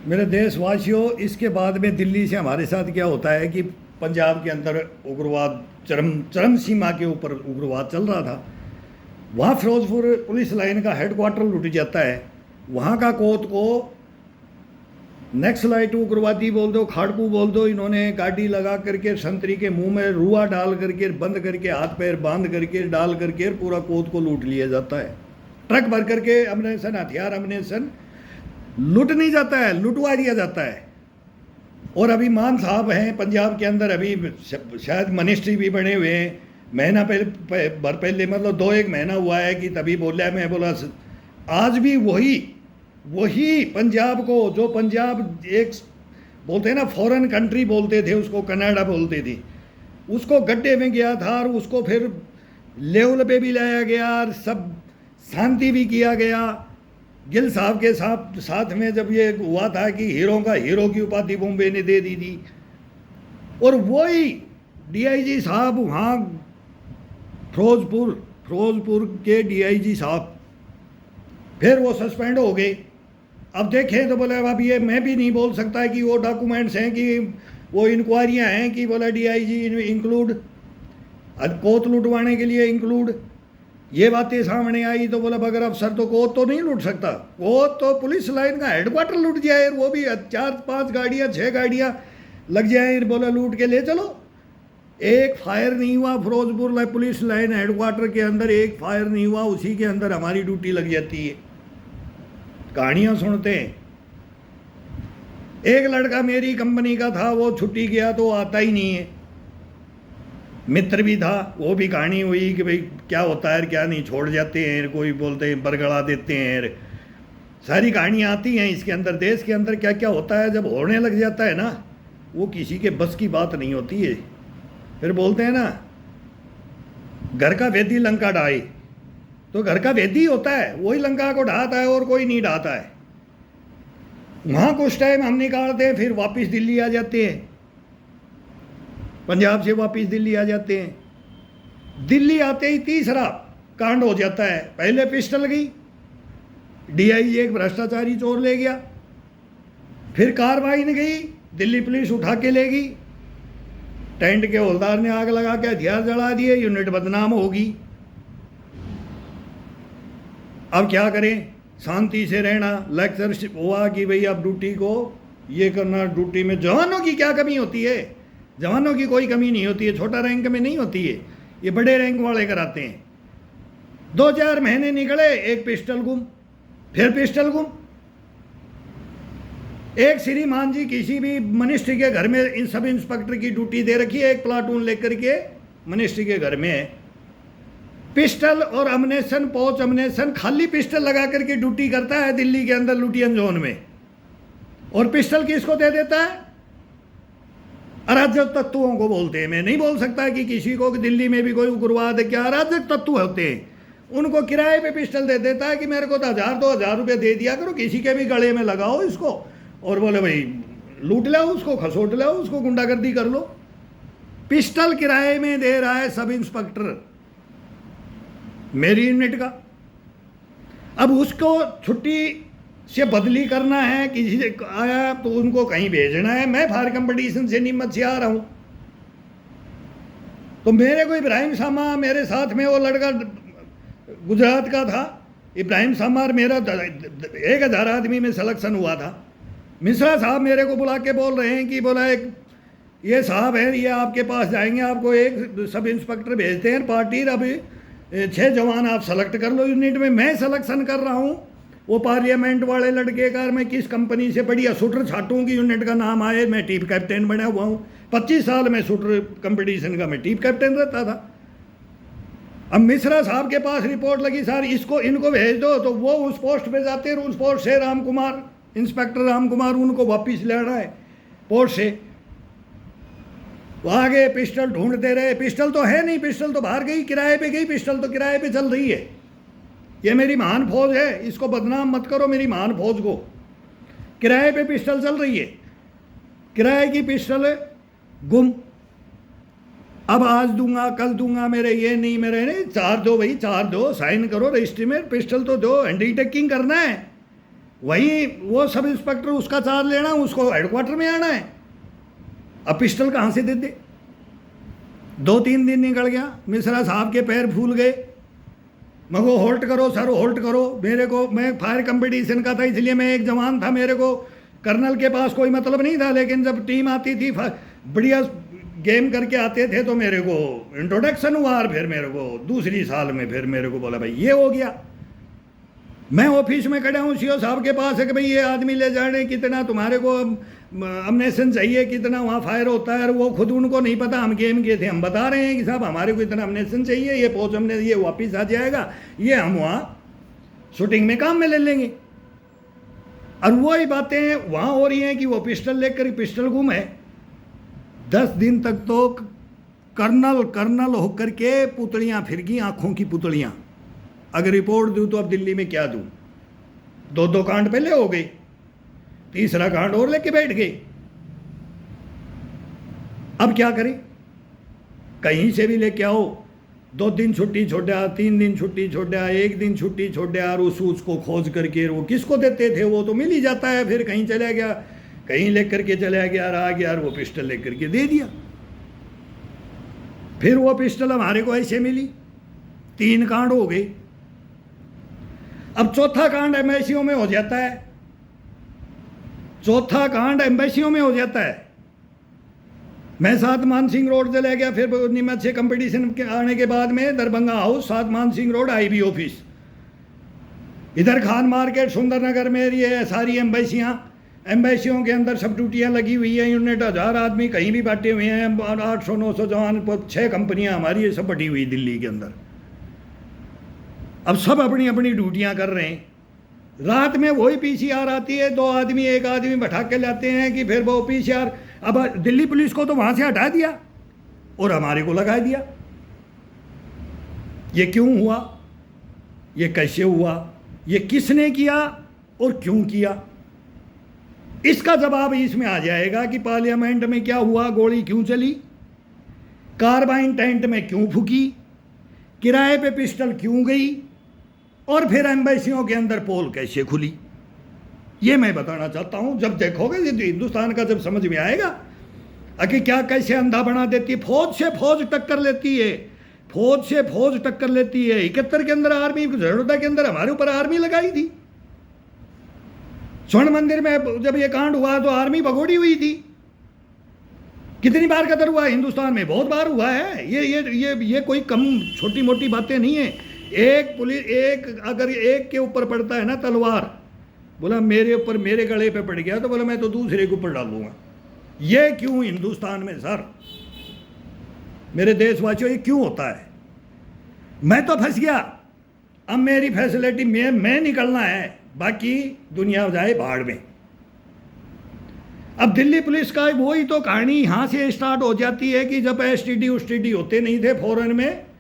मेरे देशवासियों, इसके बाद में दिल्ली से हमारे साथ क्या होता है कि पंजाब के अंदर उग्रवाद चरम चरम सीमा के ऊपर उग्रवाद चल रहा था। वहाँ फिरोजपुर पुलिस लाइन का हेडक्वार्टर लूट जाता है। वहाँ का कोत को नक्सलाइट उग्रवादी बोल दो, खाड़कू बोल दो, इन्होंने गाड़ी लगा करके संतरी के मुंह में रुआ डाल करके बंद करके हाथ पैर बांध करके डाल करके पूरा कोत को लूट लिया जाता है। ट्रक भर करके अमनेशन, हथियार अमनेशन लूट नहीं जाता है, लुटवा दिया जाता है। और अभी मान साहब हैं पंजाब के अंदर, अभी शायद मिनिस्ट्री भी बने हुए हैं। महीना पहले मतलब 2-1 महीना हुआ है कि तभी बोला, मैं बोला आज भी वही पंजाब को, जो पंजाब एक बोलते हैं ना फॉरेन कंट्री बोलते थे, उसको कनाडा बोलते थे, उसको गड्ढे में गया था और उसको फिर लेवल पे भी लाया गया और सब शांति भी किया गया। गिल साहब के साथ में जब ये हुआ था कि हीरो की उपाधि बॉम्बे ने दे दी थी, और वही डीआईजी साहब वहाँ फिरोजपुर के डीआईजी साहब फिर वो सस्पेंड हो गए। अब देखें तो बोले अब ये मैं भी नहीं बोल सकता कि वो डॉक्यूमेंट्स हैं कि वो इंक्वायरियाँ हैं कि बोला डीआईजी इंक्लूड, कोत लुटवाने के लिए इंक्लूड, ये बातें सामने आई तो बोला बगैर अफसर तो कोत तो नहीं लूट सकता। कोत तो पुलिस लाइन का हेडक्वार्टर लूट जाए, वो भी 4-5 गाड़ियाँ 6 गाड़ियाँ लग जाए, बोला लूट के ले चलो। एक फायर नहीं हुआ फिरोजपुर पुलिस लाइन हेडक्वार्टर के अंदर, एक फायर नहीं हुआ, उसी के अंदर हमारी ड्यूटी लग जाती है। कहानियाँ सुनते हैं। एक लड़का मेरी कंपनी का था, वो छुट्टी गया तो आता ही नहीं है। मित्र भी था, वो भी कहानी हुई कि भाई क्या होता है क्या नहीं, छोड़ जाते हैं, कोई बोलते हैं बरगड़ा देते हैं, सारी कहानियाँ आती हैं इसके अंदर। देश के अंदर क्या क्या होता है जब होने लग जाता है ना, वो किसी के बस की बात नहीं होती है। फिर बोलते हैं ना घर का वेदी लंका ढाए, तो घर का वेदी होता है वही लंका को ढाता है और कोई नहीं ढाता है। वहाँ कुछ टाइम हम निकालते हैं, फिर वापस दिल्ली आ जाते हैं, पंजाब से वापस दिल्ली आ जाते हैं। दिल्ली आते ही तीसरा कांड हो जाता है। पहले पिस्टल गई, डीआईजी एक भ्रष्टाचारी चोर ले गया, फिर कार्बाइन गई, दिल्ली पुलिस उठा के ले गई, टेंट के हवलदार ने आग लगा के हथियार जला दिए, यूनिट बदनाम होगी। अब क्या करें, शांति से रहना। लेक्चरशिप हुआ कि भाई अब ड्यूटी को ये करना, ड्यूटी में जवानों की क्या कमी होती है, जवानों की कोई कमी नहीं होती है, छोटा रैंक में नहीं होती है, ये बड़े रैंक वाले कराते हैं। 2-4 महीने निकले, एक पिस्टल गुम, फिर पिस्टल गुम। एक श्रीमान जी किसी भी मिनिस्ट्री के घर में इन सब इंस्पेक्टर की ड्यूटी दे रखी है, एक प्लाटून लेकर के मिनिस्ट्री के घर में पिस्टल और अमनेशन, पोच अमनेशन, खाली पिस्टल लगा करके ड्यूटी करता है दिल्ली के अंदर लुटियन जोन में। और पिस्टल किसको दे देता है? अराजक तत्वों को बोलते हैं। मैं नहीं बोल सकता कि किसी को दिल्ली में भी कोई उग्रवाद क्या अराजक तत्व होते हैं, उनको किराए पे पिस्टल दे देता है कि मेरे को तो 1000-2000 रुपये दे दिया करो, किसी के भी गले में लगाओ इसको, और बोले भाई लूट लो उसको, खसोट लो उसको, गुंडागर्दी कर लो। पिस्टल किराए में दे रहा है सब इंस्पेक्टर मेरी यूनिट का। अब उसको छुट्टी से बदली करना है, किसी से आया तो उनको कहीं भेजना है। मैं फायर कंपटीशन से नीमच से आ रहा हूँ, तो मेरे को इब्राहिम सामा, मेरे साथ में वो लड़का गुजरात का था इब्राहिम सामा, मेरा 1000 आदमी में सिलेक्शन हुआ था। मिश्रा साहब मेरे को बुला के बोल रहे हैं कि बोला एक ये साहब है, ये आपके पास जाएंगे, आपको एक सब इंस्पेक्टर भेजते हैं पार्टी, अभी 6 जवान आप सेलेक्ट कर लो यूनिट में। मैं सिलेक्शन कर रहा हूँ, वो पार्लियामेंट वाले लड़के का, मैं किस कंपनी से बढ़िया शूटर छाटूँ कि यूनिट का नाम आए। मैं टीम कैप्टन बना हुआ हूँ, 25 साल में शूटर कंपटीशन का मैं टीम कैप्टन रहता था। अब मिश्रा साहब के पास रिपोर्ट लगी, सर इसको इनको भेज दो, तो वो उस पोस्ट पे जाते हैं, उस पोस्ट से राम कुमार, इंस्पेक्टर राम कुमार, उनको वापिस लेना है पोस्ट से। वहाँ गए, पिस्टल ढूंढते रहे, पिस्टल तो है नहीं, पिस्टल तो बाहर गई, किराए पे गई, पिस्टल तो किराए पे चल रही है। ये मेरी महान फौज है, इसको बदनाम मत करो मेरी महान फौज को। किराए पे पिस्टल चल रही है, किराए की पिस्टल गुम। अब आज दूंगा कल दूंगा, मेरे ये नहीं, मेरे नहीं, 4 दो भाई, 4 दो, साइन करो रजिस्ट्री में, पिस्टल तो दो, हैंडी टेकिंग करना है। वही वो सब इंस्पेक्टर उसका चार्ज लेना, उसको हेडक्वार्टर में आना है। अब पिस्टल कहाँ से दे दे? 2-3 दिन निकल गया, मिश्रा साहब के पैर फूल गए। मैं को होल्ट करो सर, होल्ट करो। मेरे को, मैं फायर कंपटीशन का था इसलिए मैं एक जवान था, मेरे को कर्नल के पास कोई मतलब नहीं था, लेकिन जब टीम आती थी बढ़िया गेम करके आते थे तो मेरे को इंट्रोडक्शन हुआ। और फिर मेरे को दूसरी साल में फिर मेरे को बोला भाई ये हो गया। मैं ऑफिस में खड़ा हूँ, सीओ साहब के पास है कि भाई ये आदमी ले जाने कितना तुम्हारे को अमनेशन चाहिए, कितना वहाँ फायर होता है। और वो खुद उनको नहीं पता, हम गेम के थे, हम बता रहे हैं कि साहब हमारे को इतना अमनेशन चाहिए, ये पहुँच हमने ये वापिस आ जाएगा, ये हम वहाँ शूटिंग में काम में ले लेंगे। और वही बातें वहाँ हो रही हैं कि वो पिस्टल लेकर पिस्टल गुम है। 10 दिन तक तो कर्नल होकर के पुतलियाँ फिर गई, आँखों की पुतलियाँ। अगर रिपोर्ट दूँ तो अब दिल्ली में क्या दूँ? 2 कांड पहले हो गए, तीसरा कांड और लेके बैठ गए। अब क्या करें? कहीं से भी लेके आओ, 2 दिन छुट्टी छोड़ा, 3 दिन छुट्टी छोड़ा, 1 दिन छुट्टी छोड़ा, और उस को खोज करके वो किसको देते थे वो तो मिल ही जाता है। फिर कहीं चला गया, कहीं लेकर के चला गया, आ गया, और वो पिस्टल लेकर के दे दिया। फिर वो पिस्टल हमारे को ऐसे मिली। 3 कांड हो गए। अब चौथा कांड एम्बेसियों में हो जाता है। चौथा कांड एम्बेसियों में हो जाता है। मैं 7 मानसिंह रोड चला गया, फिर नीमच से कंपटीशन के आने के बाद में Darbhanga house, 7 Mansingh road IB office, इधर खान मार्केट, सुंदरनगर में ये सारी एम्बेसियों के अंदर सब ड्यूटियाँ लगी हुई हैं। यूनिट 1000 आदमी कहीं भी बांटे हुए हैं, 800-900 जवान, 6 कंपनियाँ हमारी ये सब बटी हुई दिल्ली के अंदर। अब सब अपनी अपनी ड्यूटियाँ कर रहे हैं। रात में वही पीसीआर आती है, 2 आदमी 1 आदमी बैठा के लाते हैं कि फिर वो पीसीआर। अब दिल्ली पुलिस को तो वहाँ से हटा दिया और हमारे को लगा दिया। ये क्यों हुआ? ये कैसे हुआ? ये किसने किया और क्यों किया? इसका जवाब इसमें आ जाएगा कि पार्लियामेंट में क्या हुआ, गोली क्यों चली, कार्बाइन टेंट में क्यों फूकी, किराए पे पिस्टल क्यों गई, और फिर एम्बेसियों के अंदर पोल कैसे खुली। ये मैं बताना चाहता हूं। जब देखोगे हिंदुस्तान का, जब समझ में आएगा कि क्या कैसे अंधा बना देती है। फौज से फौज टक्कर लेती है, फौज से फौज टक्कर लेती है। 71 के अंदर आर्मी, झड़ोदा के अंदर हमारे ऊपर आर्मी लगाई थी। स्वर्ण मंदिर में जब ये कांड हुआ तो आर्मी भगोड़ी हुई थी। कितनी बार कदर हुआ हिंदुस्तान में? बहुत बार हुआ है। ये कोई कम छोटी मोटी बातें नहीं है। अगर एक के ऊपर पड़ता है ना तलवार, बोला मेरे ऊपर, मेरे गले पे पड़ गया तो बोला मैं तो दूसरे के ऊपर डालूंगा। ये क्यों हिंदुस्तान में सर? मेरे देशवासियों, ये क्यों होता है? मैं तो फंस गया। अब मेरी फैसिलिटी में मैं निकलना है, बाकी दुनिया जाए भाड़ में। अब दिल्ली पुलिस का वही तो कहानी यहाँ से स्टार्ट हो जाती है कि जब एसटीडी उस्टीडी होते नहीं थे, फॉरेन में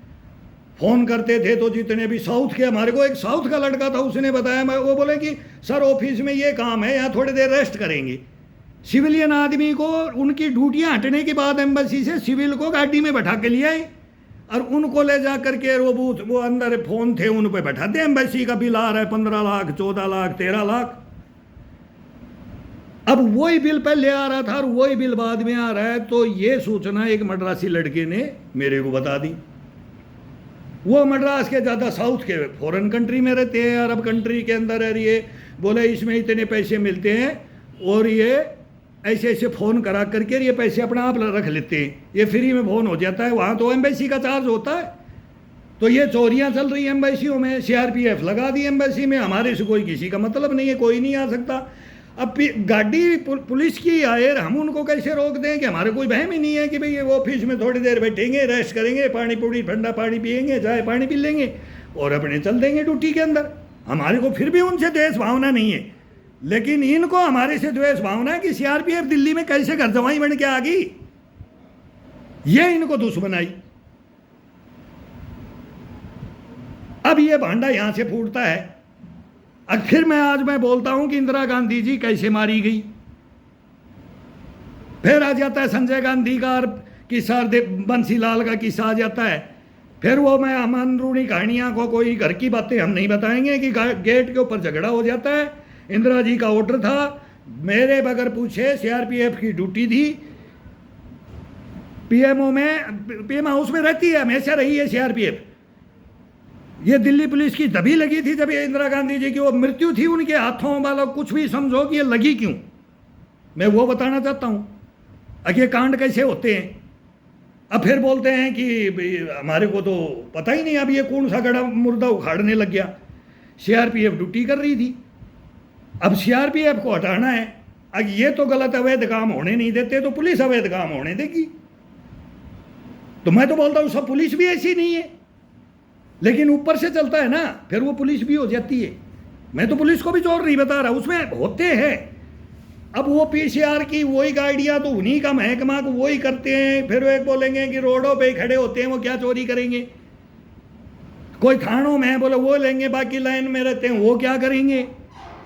फ़ोन करते थे तो जितने भी साउथ के, हमारे को एक साउथ का लड़का था, उसने बताया, मैं वो बोले कि सर ऑफिस में ये काम है, यहाँ थोड़ी देर रेस्ट करेंगे। सिविलियन आदमी को उनकी ड्यूटियाँ हटने के बाद एम्बेसी से सिविल को गाड़ी में बैठा के लिए आए और उनको ले जा करके वो अंदर फ़ोन थे उन पर बैठा दे। एम्बेसी का बिल आ रहा है 15 लाख, 14 लाख, 13 लाख। अब वही बिल पहले आ रहा था और वही बिल बाद में आ रहा है। तो ये सूचना एक मद्रासी लड़के ने मेरे को बता दी। वो मद्रास के ज़्यादा साउथ के फॉरेन कंट्री में रहते हैं, अरब कंट्री के अंदर है। ये बोले इसमें इतने पैसे मिलते हैं और ये ऐसे ऐसे फ़ोन करा करके ये पैसे अपना आप रख लेते हैं, ये फ्री में फ़ोन हो जाता है। वहाँ तो एम्बेसी का चार्ज होता है। तो ये चोरियाँ चल रही हैं एम्बेसियों में, सीआरपीएफ लगा दी एम्बेसी में, हमारे से कोई किसी का मतलब नहीं है, कोई नहीं आ सकता। अब गाड़ी पुलिस की आए, हम उनको कैसे रोक दें कि हमारे कोई बहम ही नहीं है कि भाई ये ऑफिस में थोड़ी देर बैठेंगे, रेस्ट करेंगे, पानी पूरी ठंडा पानी पियेंगे, चाय पानी पी लेंगे और अपने चल देंगे ड्यूटी के अंदर। हमारे को फिर भी उनसे द्वेष भावना नहीं है, लेकिन इनको हमारे से द्वेष भावना है कि सीआरपीएफ दिल्ली में कैसे घर जमाई बन के आ गई। ये इनको दुश्मनाई। अब ये भांडा यहां से फूटता है। फिर आज मैं बोलता हूं कि इंदिरा गांधी जी कैसे मारी गई। फिर आ जाता है संजय गांधी का किस्सा, बंसीलाल का किस्सा आ जाता है। फिर वो मैं अंदरूनी कहानियां को, कोई घर की बातें हम नहीं बताएंगे कि गेट के ऊपर झगड़ा हो जाता है, इंदिरा जी का ऑर्डर था। मेरे बगैर पूछे सीआरपीएफ की ड्यूटी थी। पीएम हाउस में रहती है, हमेशा रही है सीआरपीएफ। ये दिल्ली पुलिस की तभी लगी थी जब ये इंदिरा गांधी जी की वो मृत्यु थी उनके हाथों वाला, कुछ भी समझो कि ये लगी क्यों, मैं वो बताना चाहता हूँ। अब ये कांड कैसे होते हैं। अब फिर बोलते हैं कि हमारे को तो पता ही नहीं, अब ये कौन सा गड़ा मुर्दा उखाड़ने लग गया। सीआरपीएफ ड्यूटी कर रही थी, अब सीआरपीएफ को हटाना है। अब ये तो गलत अवैध काम होने नहीं देते, तो पुलिस अवैध काम होने देगी। तो मैं तो बोलता हूँ सब पुलिस भी ऐसी नहीं है, लेकिन ऊपर से चलता है ना, फिर वो पुलिस भी हो जाती है। मैं तो पुलिस को भी जोर नहीं बता रहा, उसमें होते हैं। अब वो पीसीआर की वही गाड़ियाँ तो उन्हीं का महकमा को वही करते हैं। फिर वो एक बोलेंगे कि रोडों पे खड़े होते हैं, वो क्या चोरी करेंगे। कोई थानों में है, बोले वो लेंगे, बाकी लाइन में रहते हैं, वो क्या करेंगे।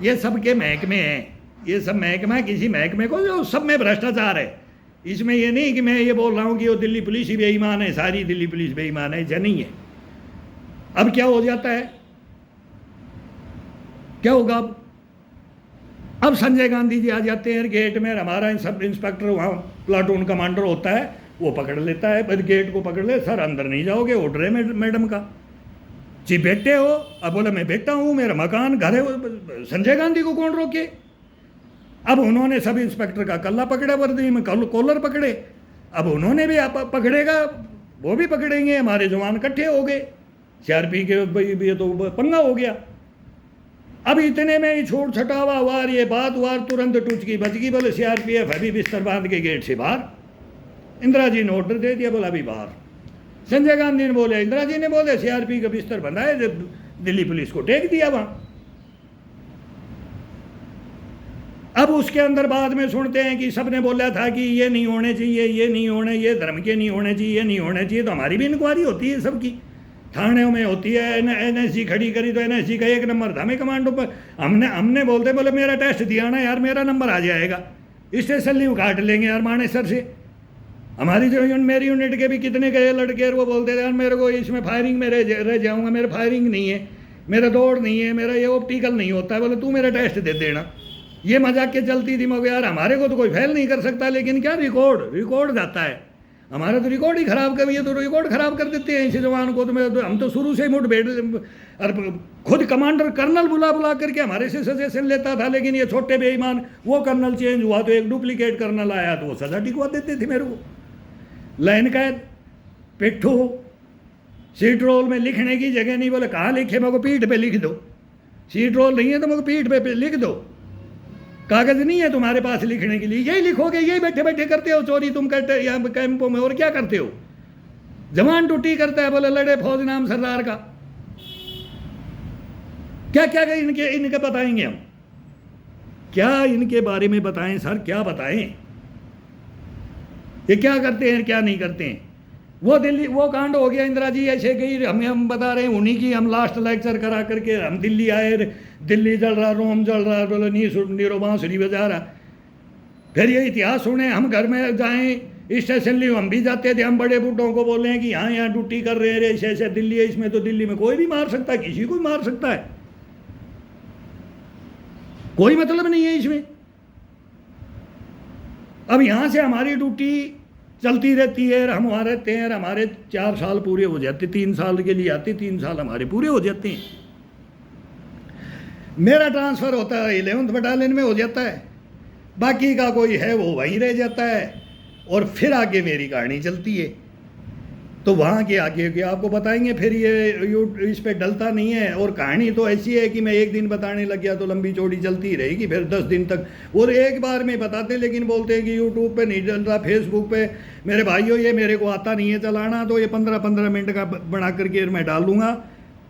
ये सब के महकमे हैं, ये सब महकमा किसी महकमे को, जो सब में भ्रष्टाचार है। इसमें ये नहीं कि मैं ये बोल रहा हूँ कि वो दिल्ली पुलिस ही बेईमान है, सारी दिल्ली पुलिस बेईमान है, ऐसा नहीं है। अब क्या हो जाता है, क्या होगा। अब संजय गांधी जी आ जाते हैं गेट में, हमारा सब इंस्पेक्टर वहाँ प्लाटून कमांडर होता है, वो पकड़ लेता है, फिर गेट को पकड़ ले, सर अंदर नहीं जाओगे, ऑर्डर है मैडम का। जी बेटे हो। अब बोला मैं बेटा हूँ, मेरा मकान घर है, संजय गांधी को कौन रोके। अब उन्होंने सब इंस्पेक्टर का कल्ला पकड़ा, वर्दी में कॉलर पकड़े। अब उन्होंने भी पकड़ेगा, वो भी पकड़ेंगे, हमारे जवान इकट्ठे हो गए, सीआरपी के भाई ये तो पंगा हो गया। अब इतने में ही छोड़ छटावा वार ये बात वार तुरंत टुचकी बच गई। बोले सीआरपीएफ अभी बिस्तर बांध के गेट से बाहर। इंदिरा जी ने ऑर्डर दे दिया, बोला अभी बाहर। संजय गांधी ने बोले, इंदिरा जी ने बोले सीआरपी का बिस्तर बनाए, दिल्ली पुलिस को टेक दिया वहां। अब उसके अंदर बाद में सुनते हैं कि सबने बोला था कि ये नहीं होने चाहिए, ये नहीं होने, ये धर्म के नहीं होने चाहिए, ये नहीं होने चाहिए। तो हमारी भी इंक्वायरी होती है सबकी, थाने में होती है। एनएसजी खड़ी करी तो एनएसजी का 1 नंबर था। मैं कमांडो पर हमने बोलते, बोले मेरा टेस्ट दिया ना यार, मेरा नंबर आ जाएगा, स्टेशन लीव काट लेंगे यार मानेसर से। हमारी जो मेरी यूनिट के भी कितने गए लड़के, वो बोलते थे यार मेरे को इसमें फायरिंग में रह जाऊँगा, मेरा फायरिंग नहीं है, मेरा दौड़ नहीं है, मेरा ये ऑप्टिकल नहीं होता है। बोले तू मेरा टेस्ट दे देना। ये मजाक के चलती थी। मगर यार हमारे को तो कोई फेल नहीं कर सकता, लेकिन क्या रिकॉर्ड जाता है हमारा, तो रिकॉर्ड ही खराब कर, ये तो रिकॉर्ड खराब कर देते हैं इस जवान को। तो हम तो शुरू से मुठभेड़, खुद कमांडर कर्नल बुला करके हमारे से सजेशन लेता था, लेकिन ये छोटे बेईमान, वो कर्नल चेंज हुआ तो एक डुप्लीकेट कर्नल आया तो वो सजा टिकवा देते थे मेरे को। लाइन कैद, पिट्ठू, सीट रोल में लिखने की जगह नहीं, बोले कहाँ लिखे, मेरे को पीठ पे लिख दो। सीट रोल नहीं है तो मेरे को पीठ पे लिख दो। कागज नहीं है तुम्हारे पास लिखने के लिए, यही लिखोगे, यही बैठे बैठे करते हो चोरी तुम करते यहाँ कैंपों में, और क्या करते हो। जवान ड्यूटी करता है, बोले लड़े फौज नाम सरदार का। क्या क्या इनके बताएंगे हम, क्या इनके बारे में बताएं सर, क्या बताएं, ये क्या करते हैं क्या नहीं करते हैं। वो दिल्ली वो कांड हो गया, इंदिरा जी ऐसे गई, हम बता रहे हैं उन्हीं की, हम लास्ट लेक्चर करा करके हम दिल्ली आए, दिल्ली जल रहा, रोम जल रहा, बोले नीरो बांसुरी बजा रहा। फिर ये इतिहास सुने, हम घर में जाएं, स्टेशन लीव हम भी जाते थे, हम बड़े बूढ़ों को बोले हैं कि यहाँ ड्यूटी कर रहे हैं, ऐसे ऐसे दिल्ली है, इसमें तो दिल्ली में कोई भी मार सकता है, किसी को भी मार सकता है, कोई मतलब नहीं है इसमें। अब यहाँ से हमारी ड्यूटी चलती रहती है, हम वहाँ रहते हैं, हमारे 4 साल पूरे हो जाते, 3 साल के लिए आते, 3 साल हमारे पूरे हो जाते हैं। मेरा ट्रांसफ़र होता है 11th बटालियन में हो जाता है, बाकी का कोई है वो वहीं रह जाता है, और फिर आगे मेरी कहानी चलती है। तो वहाँ के आगे के आपको बताएंगे, फिर ये इस पे डलता नहीं है। और कहानी तो ऐसी है कि मैं एक दिन बताने लग गया तो लंबी चौड़ी चलती ही रहेगी, फिर 10 दिन तक, और एक बार में बताते, लेकिन बोलते हैं कि यूट्यूब पे नहीं डल रहा, फेसबुक पे। मेरे भाइयों ये मेरे को आता नहीं है चलाना, तो ये 15-15 मिनट का बना करके मैं डाल दूँगा।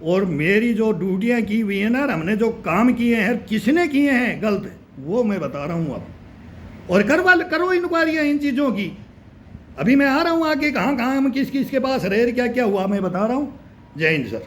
और मेरी जो ड्यूटियाँ की हुई हैं ना, हमने जो काम किए हैं, किसने किए हैं गलत, वो मैं बता रहा हूँ अब। और करो इंक्वायरियाँ इन चीज़ों की। अभी मैं आ रहा हूँ आगे, कहाँ हम किस किस के पास रह, क्या क्या हुआ मैं बता रहा हूँ। जय हिंद सर।